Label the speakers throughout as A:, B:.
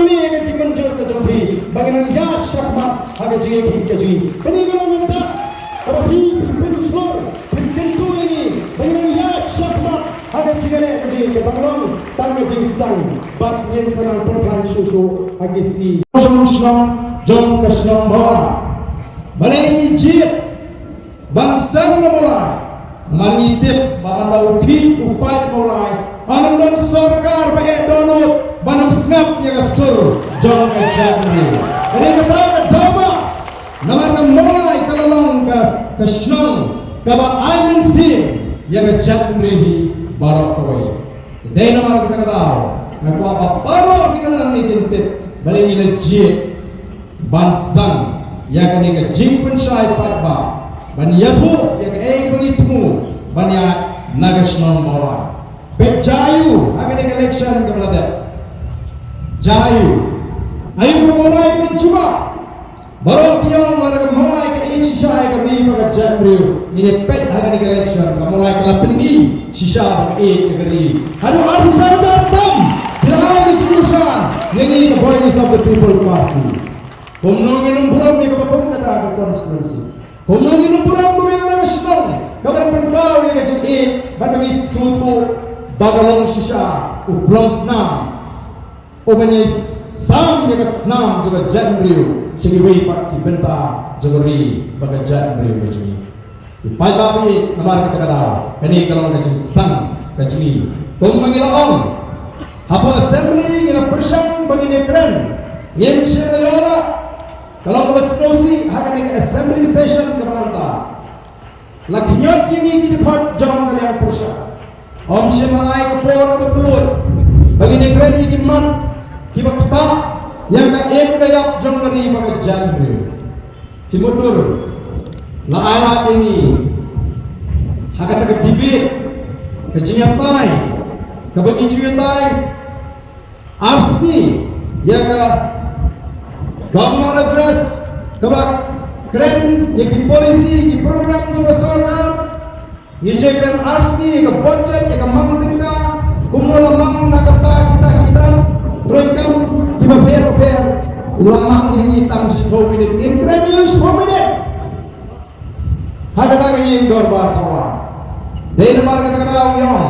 A: ni ke jimenjur ke jumpi bagaimana ya syakmat aga jigi ke jigi peninggalan tak tapi penslor pentu ini bagaimana ya syakmat aga jigi ke jigi ke banglong tang jigi stang bat yang senang pelan susu agi si jom kesenang bola balai jig bangstang mulai manitip bahanda uki upai mulai anandon sarkar pakai donut banam snap yang sur jom kejadi ini kata dama namanya mulai kalalong ke senang kaba aimin sim yang kejadi barak kawai dai namanya kita kata aku apa baru kita nang nitip balai legit bangstang yang kini kejimpen syai patba ban yathu yang pengitmu ban ya nagasnon mulai bejayu akan election kepada jayu ayu mulai ini cuma baru tiang mereka mulai ke sisa ke riba ke jamriu ini pet akan election mulai ke pendi sisa ke ri ada arisan datang tidak ada jurusan ini the voice of the people party Komnongin buram ni kapag kata ke konstitusi. Komnongin buram ko yang national. Kapag penbau yang kecil bagi suatu bagalong sisa ublong senam. Obenis sam yang senam juga jambriu. Segi wei pak ki benta jogori baga jambriu kecil. Pai babi namar kita kata. Ini kalau kecil stang kecil. Komnongin on. Apa assembly yang persang bagi nekren. Yang sekolah kalau berselusi akan ada assembly session kemana? Lakinyot yang ini dapat jam kalian pusat. Om semalai kepor kebelut. Bagi negara ini kimat kibat tak yang kain kayak jam dari bagi jamri. Kimudur. La alat ini hakat kedibit kejenyatai kebagi cuitai arsni yang Governor address kabak keren yang polisi di program juga sorang ngejekan arsi ke budget ke mangtingka kumula mang nakata kita troikam tiba ber ulang yang hitam 10 minit ini keren yung 10 minit hagata yung dorbar tawa dari namar kata-kata yung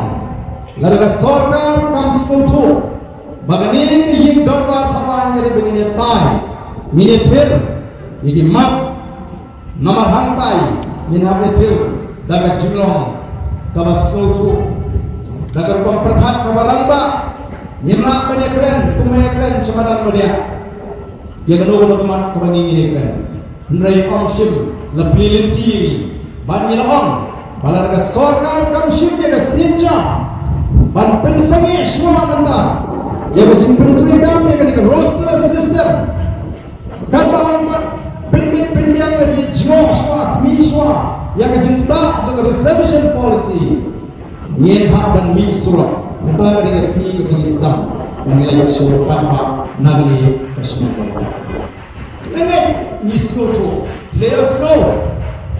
A: lalu ke sorang kam skutu bagani yung dorbar tawa yang begini tay Minitir, ini mat, nama hantai, minabetir, daga jumlong, kaba sautu, daga komperhat kaba lamba, nimla penyekren, kumekren semadan media. Dia kedua mat kaba ngingin kren. Hendrai omshim lebih lintiri, ban on, balar ke sorkan kamshim dia ke sinja, ban pensangi semua mentah. Dia ke jimpentri kami ke roster system. Kata lambat pendek-pendek lagi Joshua, Mishwa yang kejentah juga reservation policy nyenhak dan misurat kata mereka si Islam menilai syurufat nagri Kashmir ini misutu let us know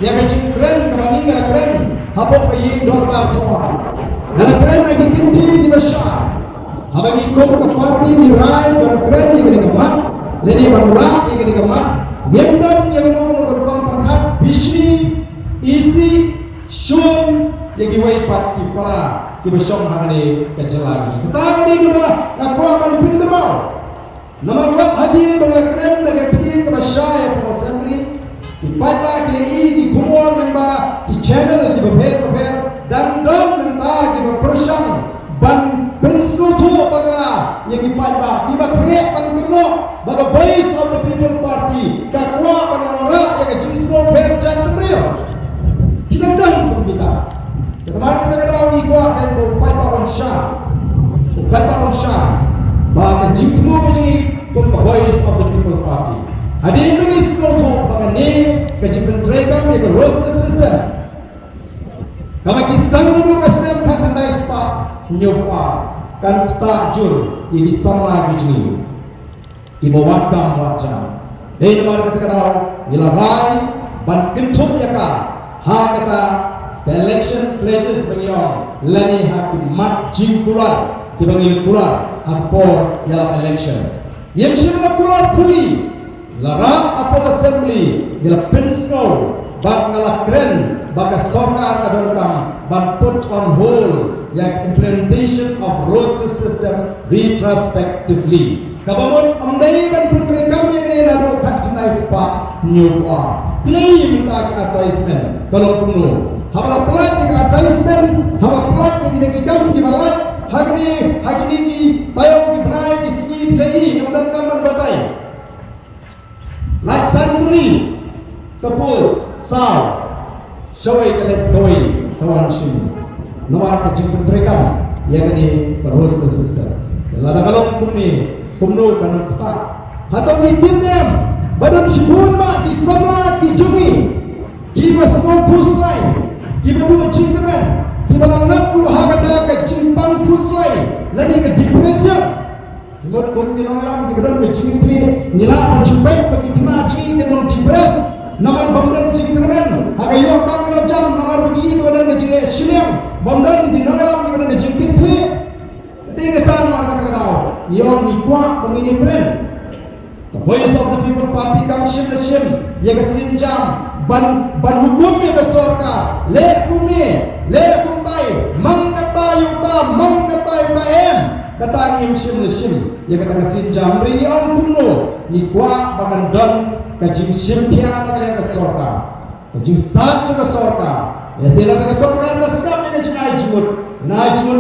A: yang kejentren kami nggak keren habok kayi dorba semua dan keren lagi kinti di Bashar habang ikut ke parti di Rai dan keren di kemat Leni barang yang dikemat, ngendam yang menurut berbang perkat, bisi, isi, shun yang diwai pati para dibesong hari kecelah. Kita ini kita aku akan pindah. Nomor dua hadir berlakon dengan kecil kepada saya assembly. Dibaca kini di kumpulan member di channel di beber dan mentah di bersang ban pensutu apa yang dibaca di bakret pengelola baga base of the people party kakwa panangra yang kecil berjan beliau kita dan kita kemarin kita tahu ni kuah dan upaya on syah baga jitmu kecil pun base of the people party ada yang ini semua baga ni kecil pentraikan yang roster system kami kisah dulu kasih pakai nice pak nyoba kan takjur ini sama begini di bawah wajah. Dari nomor kata-kata nilarai ban kentup ya ka ha kata the election pledges beliau lani hakim mat jingkular dibangil kular apor ya election yang sila pular tuli lara apa assembly gila pensau bak ngalakren baka sorkar kadontam ban put on hold yang implementation of roster system retrospectively kabangun amdai ban putri kami ini lalu kat kenai spa new war play minta ke advertisement kalau kuno habala play ke advertisement habala play ke kita kami di balai hari ini ki tayo ki benai ki sini play kemudian kaman batai like santri kapus saw shawai kalek doi kawan sini nomor kecil putri kami yang ini roster system lada kalau kumno kan peta atau ni timnya badan shibun ba di sama di jumi ki basno puslai ki badu cingkeran ki balang nakku hakata ke cimpang puslai lani ke depression Lord kung ginongalam di badan ke cingkli nila mencubai bagi kena cing ke non depres naman bamdan cingkeran hakayo kami jam namar bagi badan ke cingkli silam bamdan dinongalam di badan ke cingkli jadi kita namar kata kau yon ni kuat pengini keren the voice of the people party kamshim lesim yaga sinjam ban hukum ya besorka le kumtai mangkatayu ta em kata ngimshim lesim yaga ta sinjam rini on kumno ni kuat bakan don kajing simpiana kaya besorka kajing start juga sorka ya sila ka sorka nasab ina jinai jumut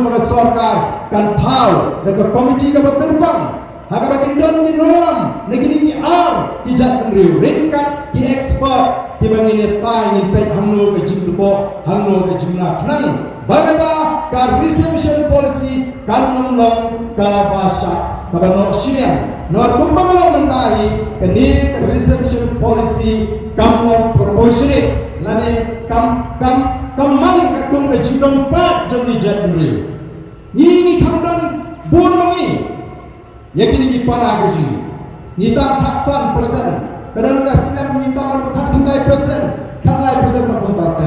A: pada sorka kan tahu dekat komisi ka berbang Haka batin don di nolam negini ki ar ki jat ngri ringkat ki expert ki bangini tai ni pet hamno ke jimdubo hamno ke jimna knan bagata ka reception policy kan nomlong ka basha ka bano shirian nor kumbangalo mentai ke ni reception policy kamong proportionate lani kamang ka tung ke jimdong pat joni jat ngri ni kamdan bon mangi yakini ki para guji nita taksan persen kadang kasem nita malu kat kintai persen kalai persen matung tak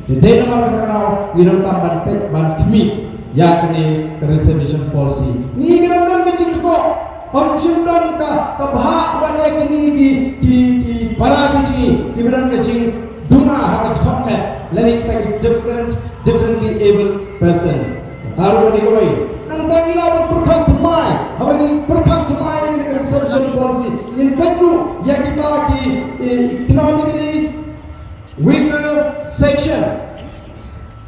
A: di day nomor kata kenal winam tamban pek ban kimi yakini reservation policy ni kadang dan kecil ko function dan ka bahak wanya kini ki para guji ki beran kecil duna hak hotmet lani kita ki differently able persons taruh di koi nantang ila berkat temai apa ini berkat temai ini reception policy in petru ya kita di economically weaker section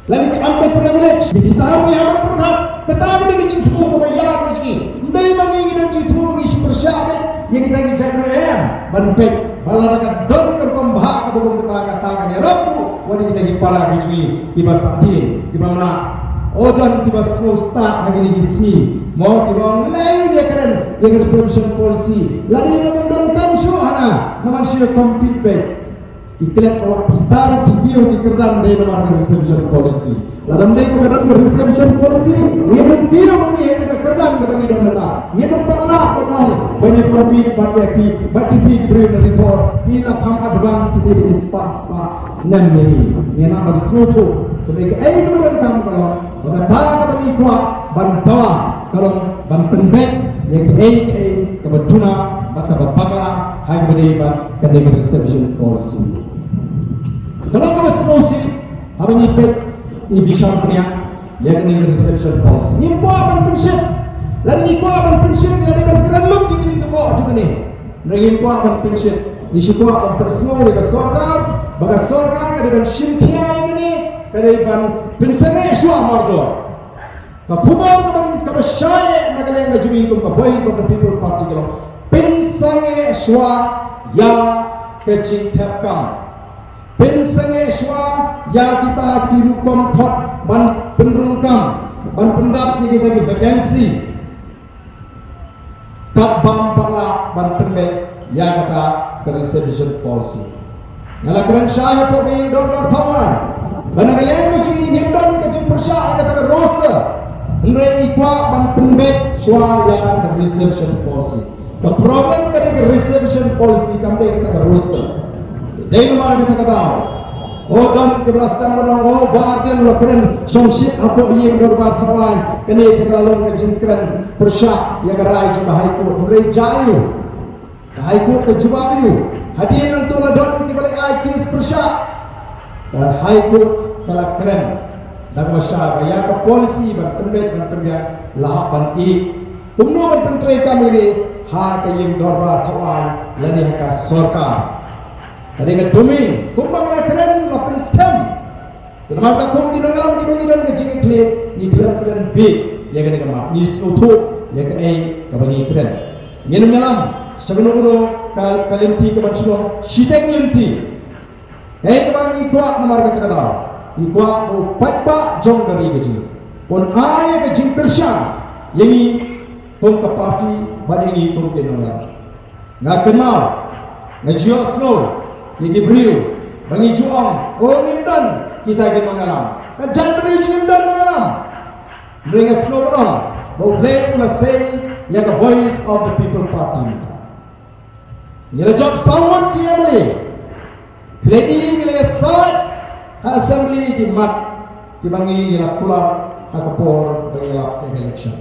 A: lagi ke underprivileged kita harus yang berkat betapa ini cintu ko bayar ni ndai bangi dan cintu ni persyarat yang kita ni jadikan banpet balarakan don kerkombah ka bugong kata ya rabu wani kita di para bijui di basatin di mana Odan tiba semua start hari ini sini mau tiba lain dia keren yang reception policy lagi nak dan kamsho hana naman siya compete bet iklet awak pitar video di kerdan dari nomor reception policy ladam dek kerdan reception policy yang video ni yang kerdan bagi dong mata yang pernah petang banyak profit bagi beri report kita tham advance kita di spa senam ni yang nak bersuatu mereka ini kemudian kamu kalau berkata bagi kuat bantawa kalau bantenbek yang kebetulan maka bapaklah hai beri kena reception policy kalau kamu solusi hari ini pet ini bisa punya yang kena reception policy ni kuat pension lagi ni kuat pension lagi kan keren look ini itu kuat juga ni lagi kuat pension ni kuat personal dengan sorkar bagi sorkar dengan simpiai ini kariban pinsame shua marjo ka pubon ka bashaye nagaleng na jumi kum ka voice of the people particular pinsame shua ya kecing tapkam pinsame shua ya kita kirukom thot ban pendrungkam ban pendap ni kita di vacancy kat bam pala ban pendek ya kata reservation policy ngalakran syah po ni dor thawan Bana kalian macam ini dan macam persya kata roster, hendak ikut ban pembek suara ke reception policy. The problem ketika reception policy kami kata roster. Dari mana kita kata? Oh dan kebelaskan mana? Oh bahagian laporan songsi apa yang dorbar tawai kini kita lalu kejengkeran persyak yang gerai jumpa High Court Merai Jayu High Court ke Jubabiu hadirin untuk ladon di balik kes persyak High Court kalau keren dan masyarakat ya ke polisi ban pendek ban pendek lahap ban i kumno ban pentrai kami ni ha ke yang dorbar tawan lani haka sorka tadi ke domain kumbang na keren lapan scam terima kasih kum di dalam ke jing klip ni keren big ya ke nama ni soto ya ke ka bani keren minum malam sebenarnya kalenti ke bancuno sitek lenti ke bani kuat nomor kata Ikwa o patpa jong dari gaji. On ay gaji persya. Yengi tong ka parti badengi tong kenal. Nga kenal. Nga jio snow. Yengi brio. Bangi juang. O nimdan kita kenal ngalam. Ka jan brio nimdan ngalam. Bring a snow on. Bo play una say ya the voice of the people party. Nila job someone dia boleh. Play nila side assembly di mat di bangi nila kulap hakapor nila election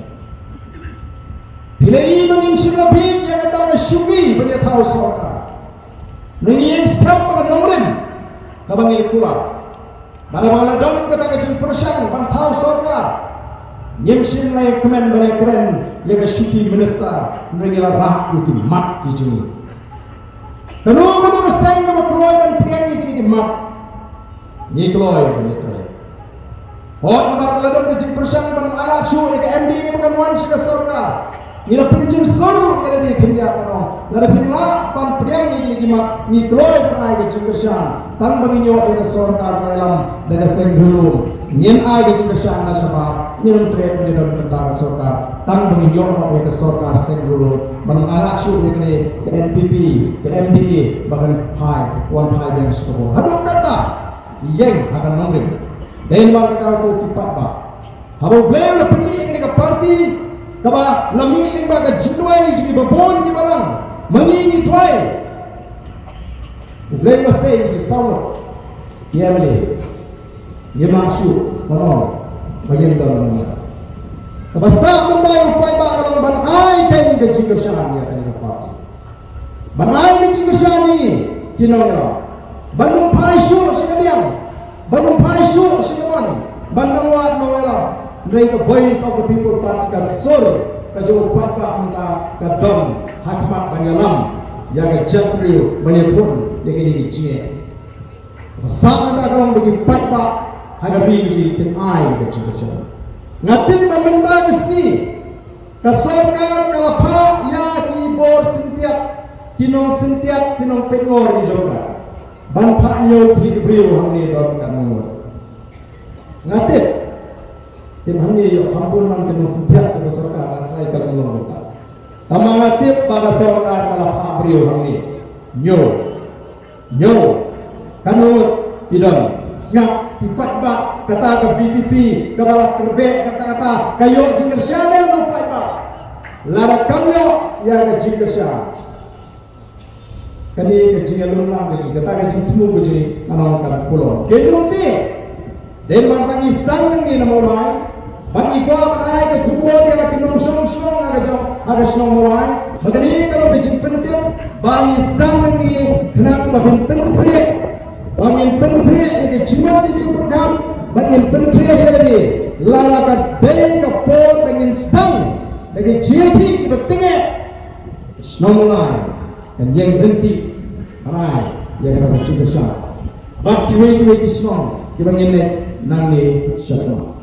A: pilih manim sila big yang kata na syugi bani tahu sorka nini yang scam pada nomrin kabangi kulap bala don kata kajin persyang ban tahu sorka nyemsin lai kemen bani keren yang syugi minister nila rah itu mat di sini kanu sayang nama keluar dan priang ini mat ni keluar ni try. Hot nomor keladon ke persang ban alat show ke MDA bukan wan ke sorka. Ni la pinjin soru ya ni kenya kono. La pinla pan priang ni ni keluar ban ai ke persang. Tang banginyo ke sorka dalam daga senggulu. Nyen ai ke persang na sabab ni try ni don bentara sorka. Tang banginyo ke sorka senggulu. Ban alat show ke NPP ke MDA bahkan pai wan pai yang stop. Hado kata yang akan nombring dan warga kau kipat ba habo beliau la pergi ke parti kaba lami ling ba ka jinduai ji babon ni balang mangi tuai beliau say di sawo dia boleh dia maksud kono bagian dalam mana kaba sa mentai upai ba kalau ban ai kain ke jindusan ya ke parti ban ai ke jindusan ni kinong Bandung Paisu sekalian, Bandung Paisu sekalian, Bandung Wat Nawala, mereka voice of the people party kasur, kajo patpa minta kadon hakmat banyalam, yang kejaprio banyakun yang ini dicie. Saat kita kalau bagi patpa hadapi biji tim ai kejaprio. Ngatin meminta kesi, kasorkan kalapa ya kibor sintiap, tinong pengor di jorga. Bampaknya beri-beri hangi dalam kanun. Ngatip, tim hangi yang kampun man kena setiap ke masyarakat atrai kalau melongkar. Tama ngatip pada masyarakat kalau pak beri hangi. Nyo, kanun tidak. Sengap tipat bak kata ke VPP ke balak terbek kata-kata kayu jingir syamel nupai bak. Lara kamyo ya ke jingir syamel. Kani kecil lumlang kecil, kata kecil temu kecil, anak kan pulau. Kedung ti, dan mantang istang ni nama mulai, bagi gua pakai ke tubuh dia lagi nong ada senong mulai. Begini kalau kecil penting, bagi istang ni kenang bagian penting, bagian penting ini cuma dicuburkan, bagian penting ini lalakan bay ke pol bagian istang, lagi jadi pentingnya senong mulai. Dan yang berhenti, hai, yang kena bercinta besar. Bagi wei kisah, kita ingin nanti syafah.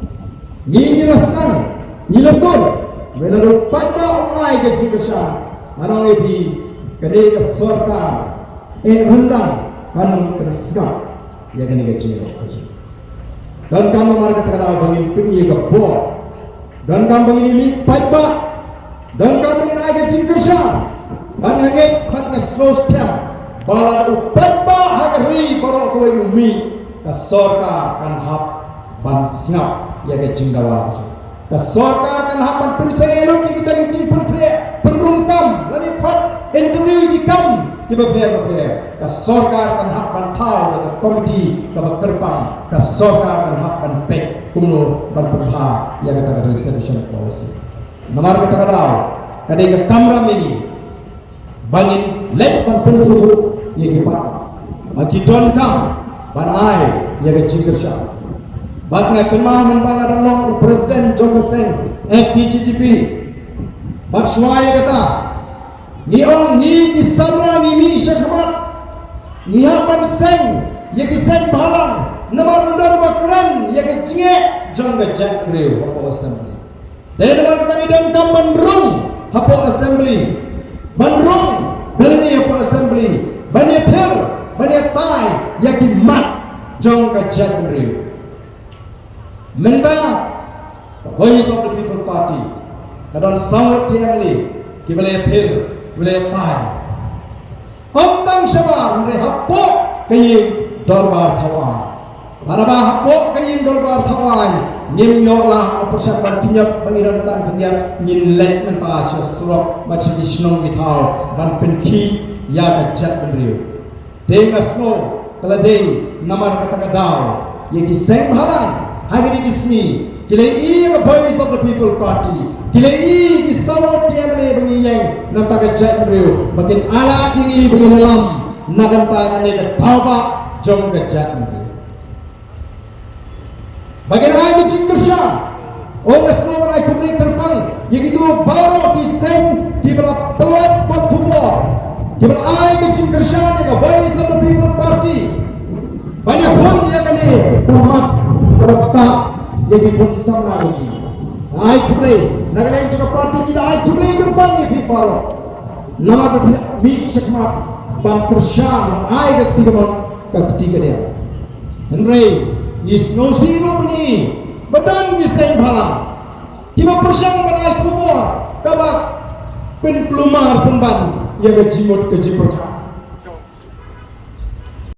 A: Ni rasan, ni leton, melalu pada orang yang bercinta besar. Orang lebih kedai kesorkan, rendang, kanun tersikap, yang kena bercinta besar. Dan kamu mereka terkadang bangin pergi ke bawah, dan kamu ini pada, dan kamu ini lagi bercinta besar. Banangit pat na slow scam bala upat ba hagri borok ko umi kasorka kan hap ban snap ya ke jingdawa kasorka kan hap ban pensero kita ni cipun penumpang lani pat interview di kam tiba fair kasorka kan hap ban tau ke komiti ke terbang kasorka kan hap ban pek kuno ban penha ya kata reservation policy Namar kata kadau kadai ke kamera ini bangin lek pan pensudu ye ki pat aki don kam ban ai ye ke cingkersha bat na kema men bang ada long presiden John Sen FKGGP bat shwaya kata ni ong ni kisana ni mi syakmat ni hapan sen ye ki sen balang namar undar bakran ye ke cinge John ke Jack Reu apa assembly dan namar kata idam kam bandrung apa assembly bandrung belani apa assembly banyak ter banyak tai ye ki mat John ke Jack Reu menda Voice of the People Party kadang sangat diambil kibale ter kibale tai Omtang Shabar mre happo kayin dorbar thawan araba happo kayin dorbar thawan nim yola opersapan kinyak pangiran tan kinyak nin lek menta sasro macam isnong mitau ban penki ya kajat mendriu tengasno kalade namar kata kadau ye ki seng halang hari ni kismi kilai Voice of the People Party kilai ki sawat tiamle bunyi yang nam tak kajat mendriu makin ala ini bunyi dalam nagam tangan ni tauba jom kajat mendriu bagaimana ini cingkersha orang semua orang publik terbang yang itu baru diseng di belah pelat buat tubuh di belah air ke cingkersha ni ke Voice of the People Party banyak pun dia kali umat berkata yang dipun sama uji air publik negara yang juga parti kita air publik terbang ni people nama mi syakmat bang persyam air ke ketiga dia Henry Nisno zero ni, badan ni sen balang. 5% banai kubur, kabak pen pelumar pemban yang kejimut kejiperka.